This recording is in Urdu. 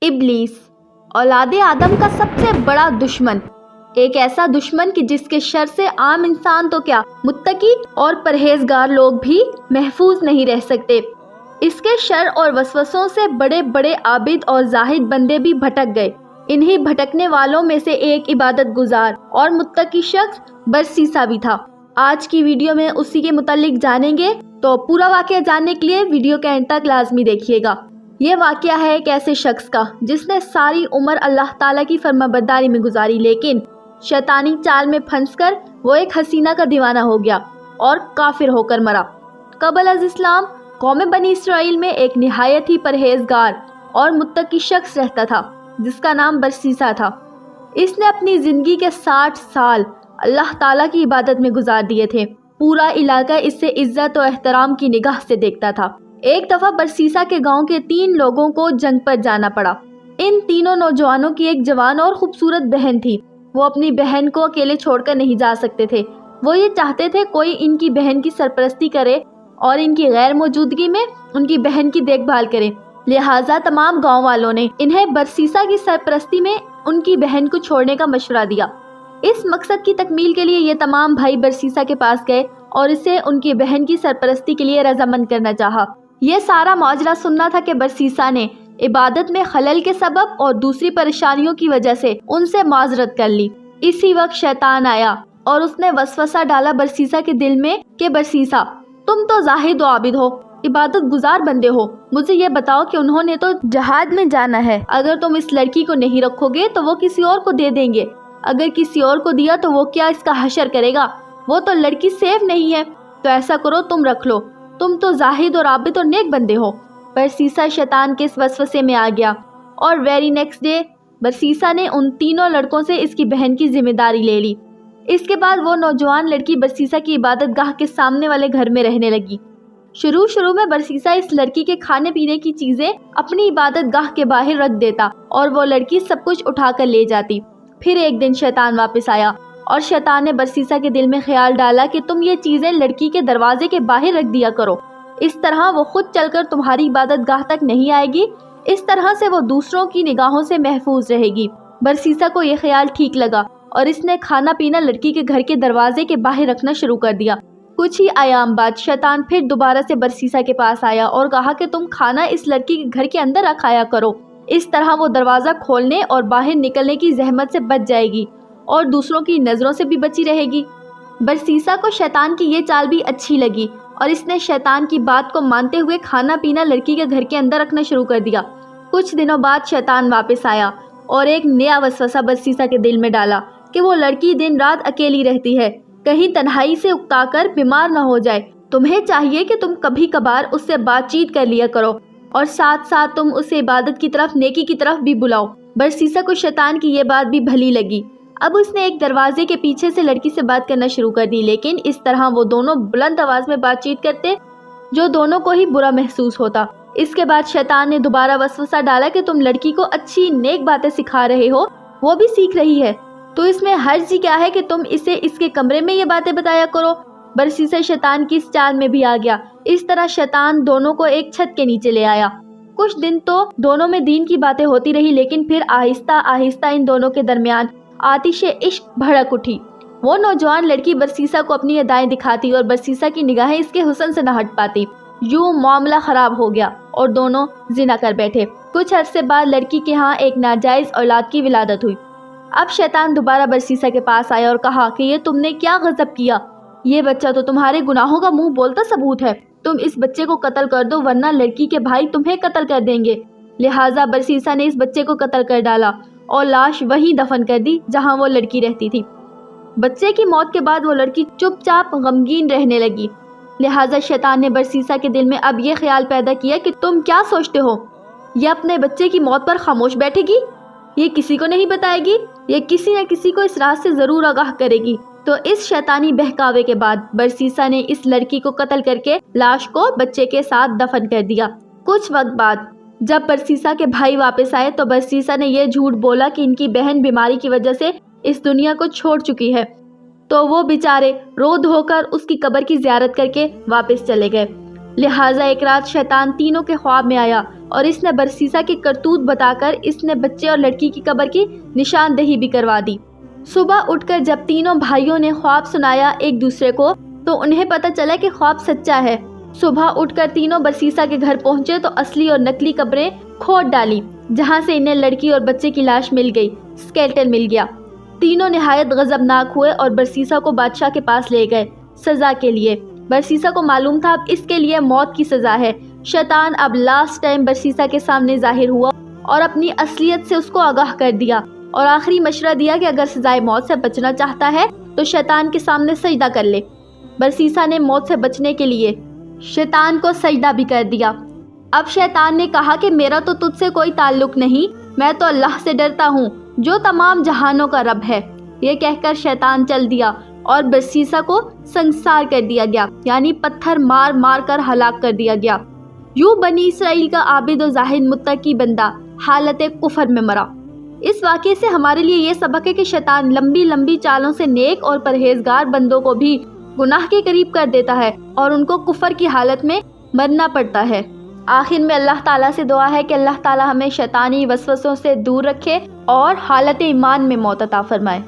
ابلیس، اولاد آدم کا سب سے بڑا دشمن، ایک ایسا دشمن کہ جس کے شر سے عام انسان تو کیا، متقی اور پرہیزگار لوگ بھی محفوظ نہیں رہ سکتے۔ اس کے شر اور وسوسوں سے بڑے بڑے عابد اور زاہد بندے بھی بھٹک گئے۔ انہی بھٹکنے والوں میں سے ایک عبادت گزار اور متقی شخص برسیسا بھی تھا۔ آج کی ویڈیو میں اسی کے متعلق جانیں گے، تو پورا واقعہ جاننے کے لیے ویڈیو کے اینڈ تک لازمی دیکھیے گا۔ یہ واقعہ ہے ایک ایسے شخص کا جس نے ساری عمر اللہ تعالیٰ کی فرمانبرداری میں گزاری، لیکن شیطانی چال میں پھنس کر وہ ایک حسینہ کا دیوانہ ہو گیا اور کافر ہو کر مرا۔ قبل از اسلام قوم بنی اسرائیل میں ایک نہایت ہی پرہیزگار اور متقی شخص رہتا تھا جس کا نام برسیسا تھا۔ اس نے اپنی زندگی کے 60 سال اللہ تعالیٰ کی عبادت میں گزار دیے تھے۔ پورا علاقہ اس سے عزت و احترام کی نگاہ سے دیکھتا تھا۔ ایک دفعہ برسیسا کے گاؤں کے 3 لوگوں کو جنگ پر جانا پڑا۔ ان تینوں نوجوانوں کی ایک جوان اور خوبصورت بہن تھی۔ وہ اپنی بہن کو اکیلے چھوڑ کر نہیں جا سکتے تھے۔ وہ یہ چاہتے تھے کوئی ان کی بہن کی سرپرستی کرے اور ان کی غیر موجودگی میں ان کی بہن کی دیکھ بھال کرے۔ لہٰذا تمام گاؤں والوں نے انہیں برسیسا کی سرپرستی میں ان کی بہن کو چھوڑنے کا مشورہ دیا۔ اس مقصد کی تکمیل کے لیے یہ تمام بھائی برسیسا کے پاس گئے اور اسے ان کی بہن کی سرپرستی کے لیے رضامند کرنا چاہا۔ یہ سارا ماجرا سننا تھا کہ برسیسا نے عبادت میں خلل کے سبب اور دوسری پریشانیوں کی وجہ سے ان سے معذرت کر لی۔ اسی وقت شیطان آیا اور اس نے وسوسہ ڈالا برسیسا کے دل میں کہ برسیسا، تم تو زاہد و عابد ہو، عبادت گزار بندے ہو، مجھے یہ بتاؤ کہ انہوں نے تو جہاد میں جانا ہے۔ اگر تم اس لڑکی کو نہیں رکھو گے تو وہ کسی اور کو دے دیں گے۔ اگر کسی اور کو دیا تو وہ کیا اس کا حشر کرے گا؟ وہ تو لڑکی سیف نہیں ہے، تو ایسا کرو تم رکھ لو، تم تو زاہد اور عابد اور نیک بندے ہو۔ برسیسا شیطان کے اس وسوسے میں آ گیا اور ویری نیکسٹ ڈے برسیسا نے ان تینوں لڑکوں سے اس کی بہن کی ذمہ داری لے لی۔ اس کے بعد وہ نوجوان لڑکی برسیسا کی عبادت گاہ کے سامنے والے گھر میں رہنے لگی۔ شروع میں برسیسا اس لڑکی کے کھانے پینے کی چیزیں اپنی عبادت گاہ کے باہر رکھ دیتا اور وہ لڑکی سب کچھ اٹھا کر لے جاتی۔ پھر ایک دن شیطان واپس آیا اور شیطان نے برسیسا کے دل میں خیال ڈالا کہ تم یہ چیزیں لڑکی کے دروازے کے باہر رکھ دیا کرو، اس طرح وہ خود چل کر تمہاری عبادت گاہ تک نہیں آئے گی، اس طرح سے وہ دوسروں کی نگاہوں سے محفوظ رہے گی۔ برسیسا کو یہ خیال ٹھیک لگا اور اس نے کھانا پینا لڑکی کے گھر کے دروازے کے باہر رکھنا شروع کر دیا۔ کچھ ہی ایام بعد شیطان پھر دوبارہ سے برسیسا کے پاس آیا اور کہا کہ تم کھانا اس لڑکی کے گھر کے اندر رکھایا کرو، اس طرح وہ دروازہ کھولنے اور باہر نکلنے کی زحمت سے بچ جائے گی اور دوسروں کی نظروں سے بھی بچی رہے گی۔ برسیسا کو شیطان کی یہ چال بھی اچھی لگی اور اس نے شیطان کی بات کو مانتے ہوئے کھانا پینا لڑکی کے گھر کے اندر رکھنا شروع کر دیا۔ کچھ دنوں بعد شیطان واپس آیا اور ایک نیا وسوسہ برسیسا کے دل میں ڈالا کہ وہ لڑکی دن رات اکیلی رہتی ہے، کہیں تنہائی سے اکتا کر بیمار نہ ہو جائے۔ تمہیں چاہیے کہ تم کبھی کبھار اس سے بات چیت کر لیا کرو اور ساتھ ساتھ تم اسے عبادت کی طرف، نیکی کی طرف بھی بلاؤ۔ برسیسا کو شیطان کی یہ بات بھی بھلی لگی۔ اب اس نے ایک دروازے کے پیچھے سے لڑکی سے بات کرنا شروع کر دی، لیکن اس طرح وہ دونوں بلند آواز میں بات چیت کرتے جو دونوں کو ہی برا محسوس ہوتا۔ اس کے بعد شیطان نے دوبارہ وسوسہ ڈالا کہ تم لڑکی کو اچھی نیک باتیں سکھا رہے ہو، وہ بھی سیکھ رہی ہے، تو اس میں حرج کیا ہے کہ تم اسے اس کے کمرے میں یہ باتیں بتایا کرو۔ برسیسا شیطان کی اس چال میں بھی آ گیا۔ اس طرح شیطان دونوں کو ایک چھت کے نیچے لے آیا۔ کچھ دن تو دونوں میں دین کی باتیں ہوتی رہی، لیکن پھر آہستہ آہستہ ان دونوں کے درمیان آتش عشق بھڑک اٹھی۔ وہ نوجوان لڑکی برسیسا کو اپنی ادائیں دکھاتی اور برسیسا کی نگاہیں اس کے حسن سے نہ ہٹ پاتی۔ یوں معاملہ خراب ہو گیا اور دونوں زنا کر بیٹھے۔ کچھ عرصے بعد لڑکی کے ہاں ایک ناجائز اولاد کی ولادت ہوئی۔ اب شیطان دوبارہ برسیسا کے پاس آیا اور کہا کہ یہ تم نے کیا غضب کیا؟ یہ بچہ تو تمہارے گناہوں کا منہ بولتا ثبوت ہے۔ تم اس بچے کو قتل کر دو ورنہ لڑکی کے بھائی تمہیں قتل کر دیں گے۔ لہٰذا برسیسا نے اس بچے کو قتل کر ڈالا اور لاش وہیں دفن کر دی جہاں وہ لڑکی رہتی تھی۔ بچے کی موت کے بعد وہ لڑکی چپ چاپ غمگین رہنے لگی۔ لہٰذا شیطان نے برسیسا کے دل میں اب یہ خیال پیدا کیا کہ تم کیا سوچتے ہو، یہ اپنے بچے کی موت پر خاموش بیٹھے گی، یہ کسی کو نہیں بتائے گی، یہ کسی نہ کسی کو اس راز سے ضرور آگاہ کرے گی۔ تو اس شیطانی بہکاوے کے بعد برسیسا نے اس لڑکی کو قتل کر کے لاش کو بچے کے ساتھ دفن کر دیا۔ کچھ وقت بعد جب برسیسا کے بھائی واپس آئے تو برسیسا نے یہ جھوٹ بولا کہ ان کی بہن بیماری کی وجہ سے اس دنیا کو چھوڑ چکی ہے، تو وہ بیچارے رو دھو کر اس کی قبر کی زیارت کر کے واپس چلے گئے۔ لہٰذا ایک رات شیطان تینوں کے خواب میں آیا اور اس نے برسیسا کی کرتوت بتا کر اس نے بچے اور لڑکی کی قبر کی نشاندہی بھی کروا دی۔ صبح اٹھ کر جب تینوں بھائیوں نے خواب سنایا ایک دوسرے کو تو انہیں پتہ چلا کہ خواب سچا ہے۔ صبح اٹھ کر تینوں برسیسا کے گھر پہنچے تو اصلی اور نقلی قبریں کھود ڈالی، جہاں سے انہیں لڑکی اور بچے کی لاش مل گئی، اسکیلٹن مل گیا۔ تینوں نہایت غضبناک ہوئے اور برسیسا کو بادشاہ کے پاس لے گئے سزا کے لیے۔ برسیسا کو معلوم تھا اب اس کے لیے موت کی سزا ہے۔ شیطان اب لاسٹ ٹائم برسیسا کے سامنے ظاہر ہوا اور اپنی اصلیت سے اس کو آگاہ کر دیا اور آخری مشورہ دیا کہ اگر سزائے موت سے بچنا چاہتا ہے تو شیطان کے سامنے سجدہ کر لے۔ برسیسا نے موت سے بچنے کے لیے شیطان کو سجدہ بھی کر دیا۔ اب شیطان نے کہا کہ میرا تو تجھ سے کوئی تعلق نہیں، میں تو اللہ سے ڈرتا ہوں جو تمام جہانوں کا رب ہے۔ یہ کہہ کر شیطان چل دیا اور برسیسا کو سنسار کر دیا گیا، یعنی پتھر مار مار کر ہلاک کر دیا گیا۔ یوں بنی اسرائیل کا عابد و زاہد متقی بندہ حالت کفر میں مرا۔ اس واقعے سے ہمارے لیے یہ سبق ہے کہ شیطان لمبی لمبی چالوں سے نیک اور پرہیزگار بندوں کو بھی گناہ کے قریب کر دیتا ہے اور ان کو کفر کی حالت میں مرنا پڑتا ہے۔ آخر میں اللہ تعالیٰ سے دعا ہے کہ اللہ تعالیٰ ہمیں شیطانی وسوسوں سے دور رکھے اور حالت ایمان میں موت عطا فرمائے۔